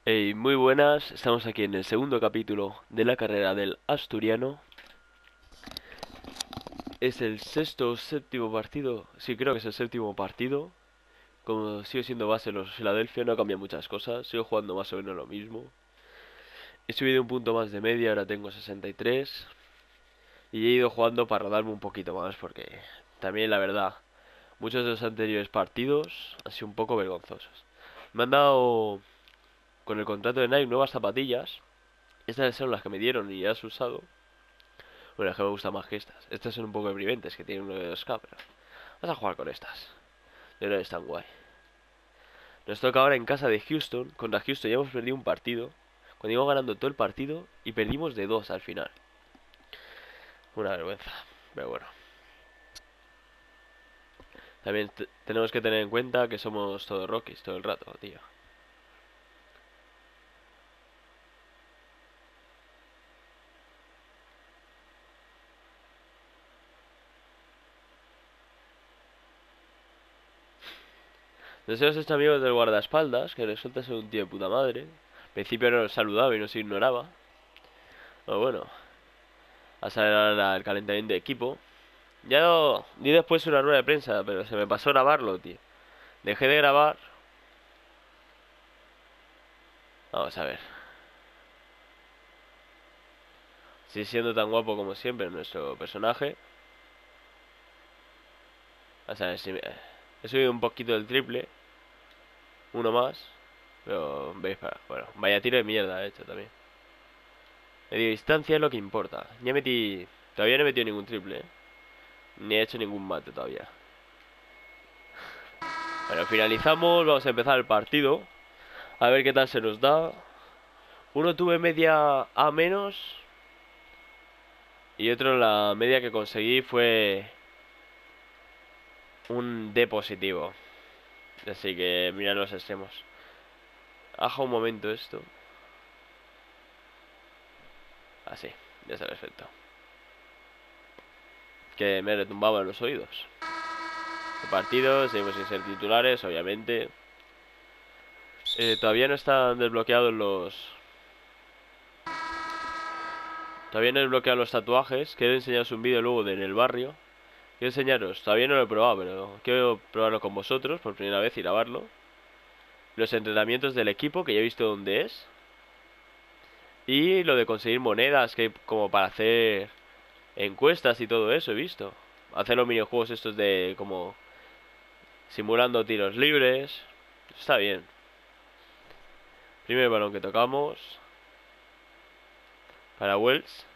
Hey, muy buenas, estamos aquí en el segundo capítulo de la carrera del Asturiano. Es el sexto o séptimo partido, sí creo que es el séptimo partido. Como sigue siendo base los Philadelphia, no cambia muchas cosas, sigo jugando más o menos lo mismo. He subido un punto más de media, ahora tengo 63. Y he ido jugando para rodarme un poquito más, porque también la verdad, muchos de los anteriores partidos han sido un poco vergonzosos. Me han dado con el contrato de Nike nuevas zapatillas. Estas son las que me dieron y ya has usado. Bueno, es que me gustan más que estas. Estas son un poco deprimentes, que tienen 1 de 2K, pero vamos a jugar con estas. De no es tan guay. Nos toca ahora en casa de Houston. Contra Houston ya hemos perdido un partido. Cuando íbamos ganando todo el partido y perdimos de 2 al final. Una vergüenza. Pero bueno. También tenemos que tener en cuenta que somos todos Rockies todo el rato, tío. Deseos este amigo del guardaespaldas, que resulta ser un tío de puta madre. Al principio no nos saludaba y nos ignoraba. Pero bueno, a salir ahora el calentamiento de equipo. Ya lo di después una rueda de prensa, pero se me pasó grabarlo, tío. Dejé de grabar. Vamos a ver. Sigue siendo tan guapo como siempre nuestro personaje. Vamos a ver si he subido un poquito del triple. Uno más. Pero veis, bueno, vaya tiro de mierda he hecho también. Medio distancia es lo que importa. Ya metí. Todavía no he metido ningún triple, ni he hecho ningún mate todavía. Bueno, finalizamos. Vamos a empezar el partido. A ver qué tal se nos da. Uno tuve media A menos. Y otro la media que conseguí fue un D positivo. Así que mirad los extremos. Aja un momento esto. Así, ya está perfecto. Que me retumbaba en los oídos. El partido, seguimos sin ser titulares, obviamente. Todavía no están desbloqueados los. Todavía no he desbloqueado los tatuajes. Quiero enseñaros un vídeo luego de en el barrio. Quiero enseñaros, todavía no lo he probado, pero quiero probarlo con vosotros por primera vez y grabarlo. Los entrenamientos del equipo, que ya he visto dónde es. Y lo de conseguir monedas, que hay como para hacer encuestas y todo eso, he visto. Hacer los minijuegos estos de como simulando tiros libres. Está bien. Primer balón que tocamos. Para Wells.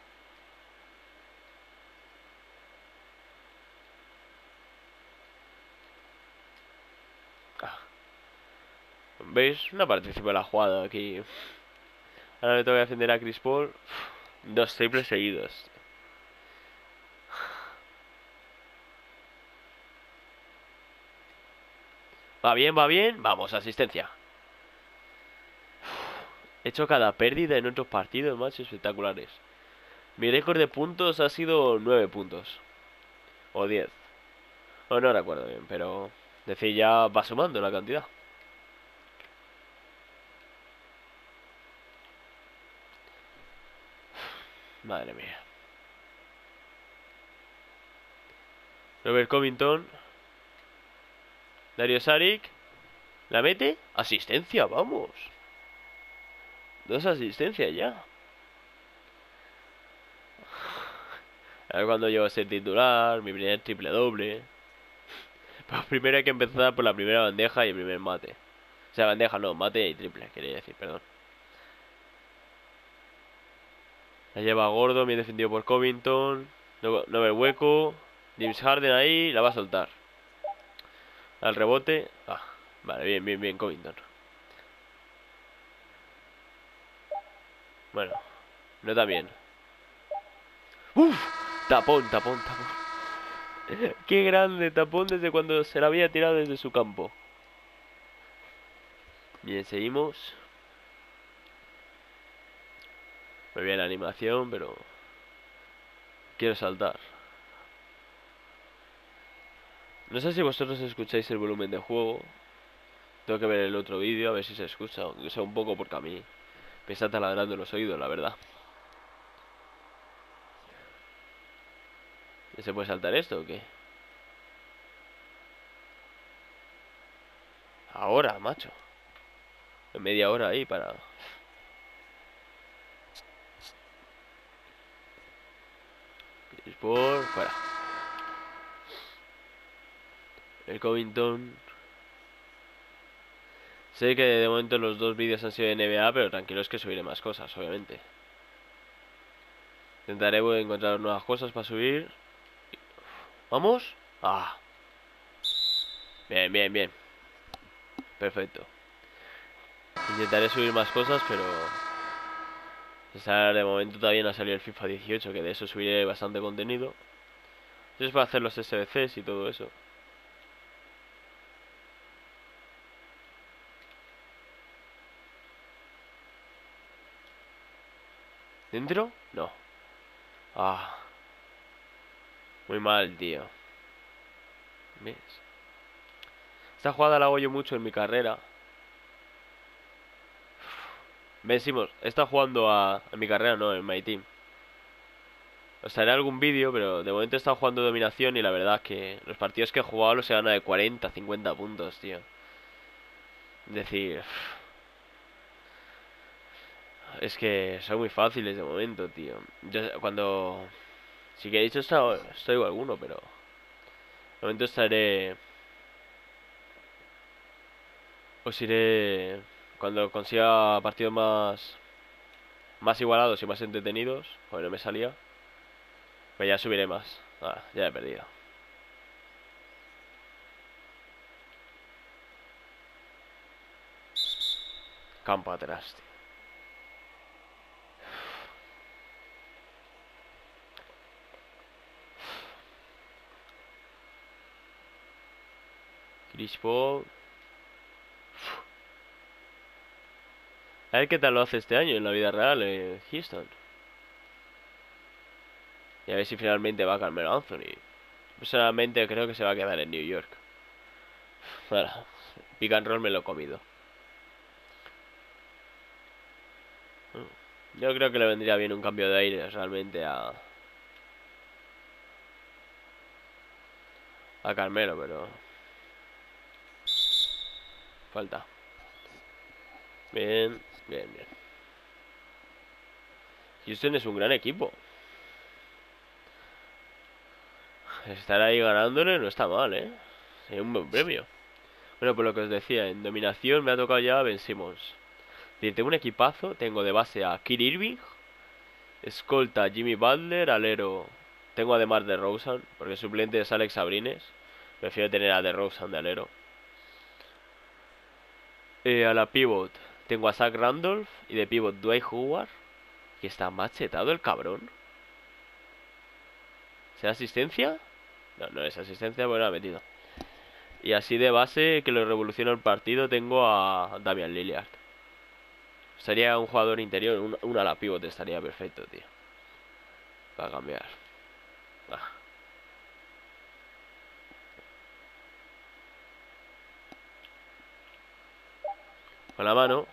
Ah, ¿veis? No participa en la jugada aquí. Ahora le tengo que defender a Chris Paul. Dos triples seguidos. Va bien, va bien. Vamos, asistencia. He hecho cada pérdida en otros partidos, más espectaculares. Mi récord de puntos ha sido 9 puntos. O 10. O no recuerdo bien, pero. Decir, ya va sumando la cantidad. Madre mía. Robert Covington. Dario Saric. ¿La mete? Asistencia, vamos. Dos asistencias ya. A ver cuando llego a ser titular. Mi primer triple doble. Pero primero hay que empezar por la primera bandeja y el primer mate. O sea, bandeja no, mate y triple, quería decir, perdón. La lleva gordo, bien defendido por Covington. No, no ve el hueco. James Harden ahí, la va a soltar. Al rebote. Ah, vale, bien, bien, bien, Covington. Bueno, no está bien. ¡Uf! Tapón, tapón, tapón. Qué grande tapón desde cuando se la había tirado desde su campo. Bien, seguimos. Muy bien la animación, pero quiero saltar. No sé si vosotros escucháis el volumen de juego. Tengo que ver el otro vídeo a ver si se escucha, aunque sea un poco porque a mí me está taladrando en los oídos, la verdad. ¿Se puede saltar esto o qué? Ahora, macho. Media hora ahí para... Por fuera. El Covington. Sé que de momento los dos vídeos han sido de NBA, pero tranquilos que subiré más cosas, obviamente. Intentaré encontrar nuevas cosas para subir. ¿Vamos? Ah. Bien, bien, bien. Perfecto. Intentaré subir más cosas, pero... de momento todavía no ha salido el FIFA 18, que de eso subiré bastante contenido. Eso es para hacer los SBCs y todo eso. ¿Dentro? No. Ah. Muy mal, tío. ¿Ves? Esta jugada la hago yo mucho en mi carrera. Vencimos. Está jugando a mi carrera, no, en My Team. Os haré algún vídeo, pero de momento he estado jugando dominación y la verdad es que los partidos que he jugado los he ganado de 40, 50 puntos, tío. Es decir, es que son muy fáciles de momento, tío. Yo cuando... Si que he dicho esto igual alguno, pero... De momento estaré... Os iré... Cuando consiga partidos más igualados y más entretenidos. Joder, no me salía. Pues ya subiré más. Ah, ya he perdido. Campo atrás, tío. Chris Paul. A ver qué tal lo hace este año en la vida real en Houston. Y a ver si finalmente va a Carmelo Anthony. Personalmente creo que se va a quedar en New York. Bueno, pick and roll me lo he comido. Yo creo que le vendría bien un cambio de aire realmente a Carmelo, pero... Falta. Bien, bien, bien. Houston es un gran equipo. Estar ahí ganándole no está mal, ¿eh? Es un buen premio. Bueno, por lo que os decía, en dominación me ha tocado ya Ben Simmons. Es decir, tengo un equipazo, tengo de base a Kyrie Irving, escolta Jimmy Butler, alero. Tengo además de DeRozan, porque suplente es Alex Abrines. Prefiero tener a DeRozan de alero. A la pivot tengo a Zach Randolph y de pivot Dwight Howard, que está machetado el cabrón. ¿Será asistencia? No, no es asistencia, bueno, ha metido. Y así de base, que lo revoluciona el partido, tengo a Damian Lillard. Sería un jugador interior, un ala pivot estaría perfecto, tío. Para cambiar. Ah. Con la mano.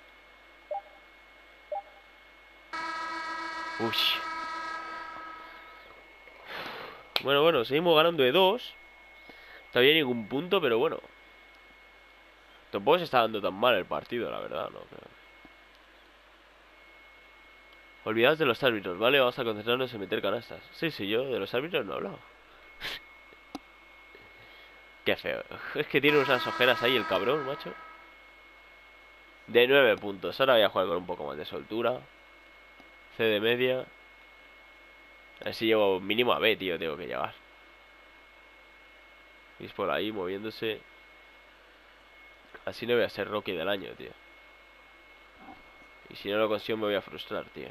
Uy. Bueno, seguimos ganando de 2. Todavía ningún punto, pero bueno. Tampoco se está dando tan mal el partido, la verdad, ¿no? Olvidaos de los árbitros, ¿vale? Vamos a concentrarnos en meter canastas. Sí, sí, yo de los árbitros no he hablado. Qué feo. Es que tiene unas ojeras ahí el cabrón, macho. De 9 puntos. Ahora voy a jugar con un poco más de soltura. C de media. A ver si llego mínimo a B, tío. Tengo que llegar. Y es por ahí moviéndose. Así no voy a ser Rocky del año, tío. Y si no lo consigo me voy a frustrar, tío.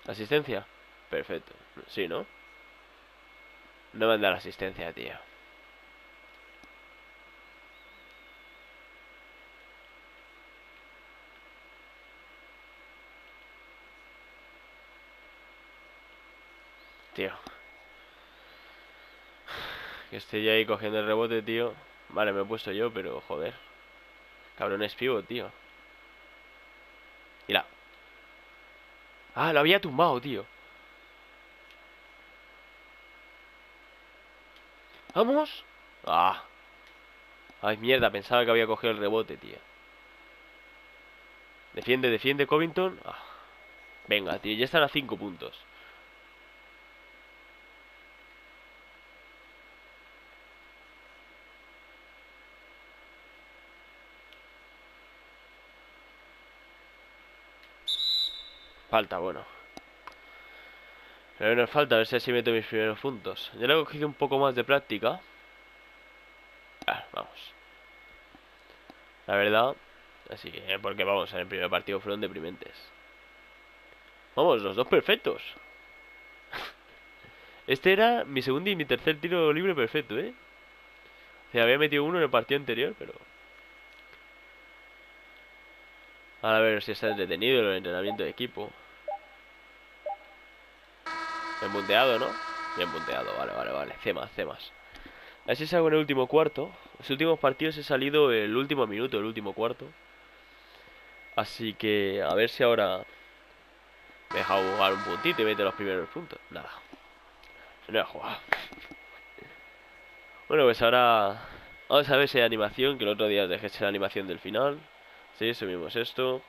¿Asistencia? Perfecto. Sí, ¿no? No me da la asistencia, tío. tío. Que estoy ahí cogiendo el rebote, tío. Vale, me he puesto yo, pero joder. Cabrón es pivot, tío. Mira. Ah, lo había tumbado, tío. ¡Vamos! Ah. Ay, mierda, pensaba que había cogido el rebote, tío. Defiende, defiende, Covington. Ah. Venga, tío, ya están a 5 puntos. Falta, bueno. Pero nos falta, a ver si así meto mis primeros puntos. Ya le he cogido un poco más de práctica. Ah, vamos. La verdad. Así que, porque vamos, en el primer partido fueron deprimentes. Vamos, los dos perfectos. Este era mi segundo y mi tercer tiro libre perfecto, ¿eh? O sea, había metido uno en el partido anterior, pero... Ahora a ver si está entretenido el entrenamiento de equipo. Bien punteado, ¿no? Bien punteado, vale, vale, vale. C más, C más. A ver si salgo en el último cuarto. Los últimos partidos he salido el último minuto, el último cuarto. Así que a ver si ahora me deja jugar un puntito y mete los primeros puntos. Nada, no he jugado. Bueno, pues ahora vamos a ver si hay animación, que el otro día os dejé la animación del final. Sí, subimos esto.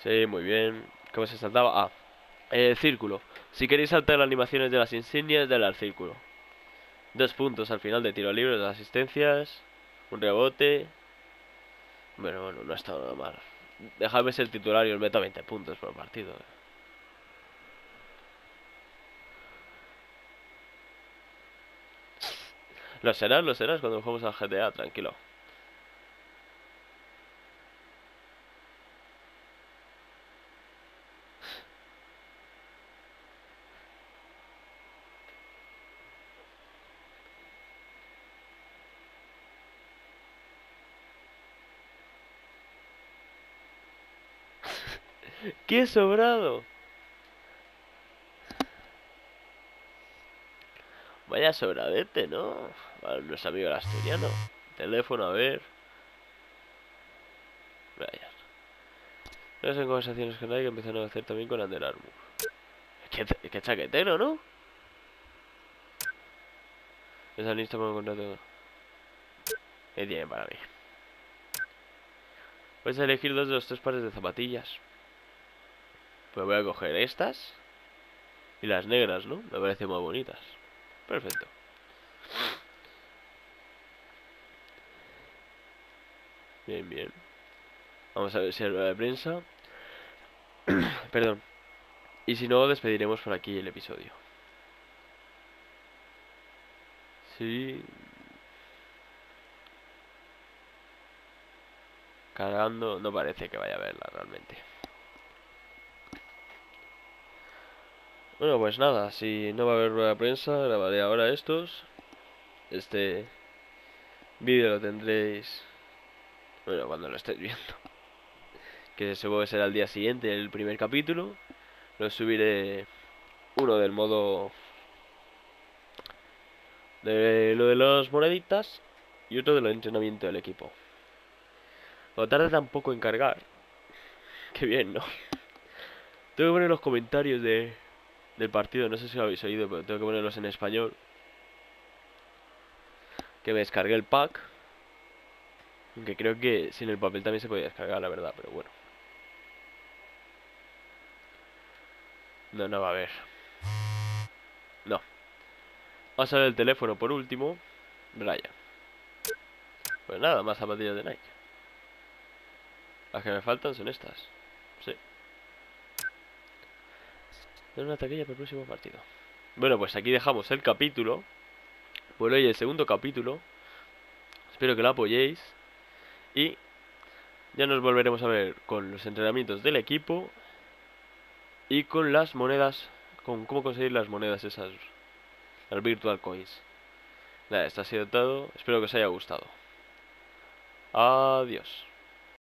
Sí, muy bien. ¿Cómo se saltaba? Ah, el círculo. Si queréis saltar las animaciones de las insignias, dale al círculo. 2 puntos al final de tiro libre, 2 asistencias, un rebote. Bueno, no ha estado nada mal. Dejadme ser titular y os meto 20 puntos por partido. Lo serás cuando jugamos al GTA, tranquilo. ¡Qué sobrado! Vaya sobradete, ¿no? Vale, nuestro amigo el asturiano. Teléfono, a ver. Vaya. No sé en conversaciones con nadie que empezaron a hacer también con Under Armour. Qué chaquetero, ¿no? Esa lista para un contrato. ¿Qué tiene para mí? Puedes elegir 2 de los 3 pares de zapatillas. Pues voy a coger estas y las negras, ¿no? Me parecen muy bonitas. Perfecto. Bien, bien. Vamos a ver si hay rueda de prensa. Perdón. Y si no, despediremos por aquí el episodio. Sí. Cargando. No parece que vaya a verla realmente. Bueno, pues nada. Si no va a haber rueda de prensa, grabaré ahora estos. Este vídeo lo tendréis... Bueno, cuando lo estéis viendo. Que supongo que será el día siguiente, el primer capítulo. Lo subiré uno del modo de lo de las moneditas y otro del entrenamiento del equipo. No tarda tampoco en cargar. Qué bien, ¿no? Tengo que poner los comentarios del partido, no sé si lo habéis oído, pero tengo que ponerlos en español. Que me descargué el pack. Aunque creo que sin el papel también se podía descargar, la verdad, pero bueno. No, no va a haber. No. Vamos a ver el teléfono por último. Brian. Pues nada, más zapatillas de Nike. Las que me faltan son estas. Sí. Es una taquilla para el próximo partido. Bueno, pues aquí dejamos el capítulo. Bueno, y el segundo capítulo. Espero que lo apoyéis. Y ya nos volveremos a ver con los entrenamientos del equipo. Y con las monedas. Con cómo conseguir las monedas esas. Las Virtual Coins. Nada, esto ha sido todo. Espero que os haya gustado. Adiós.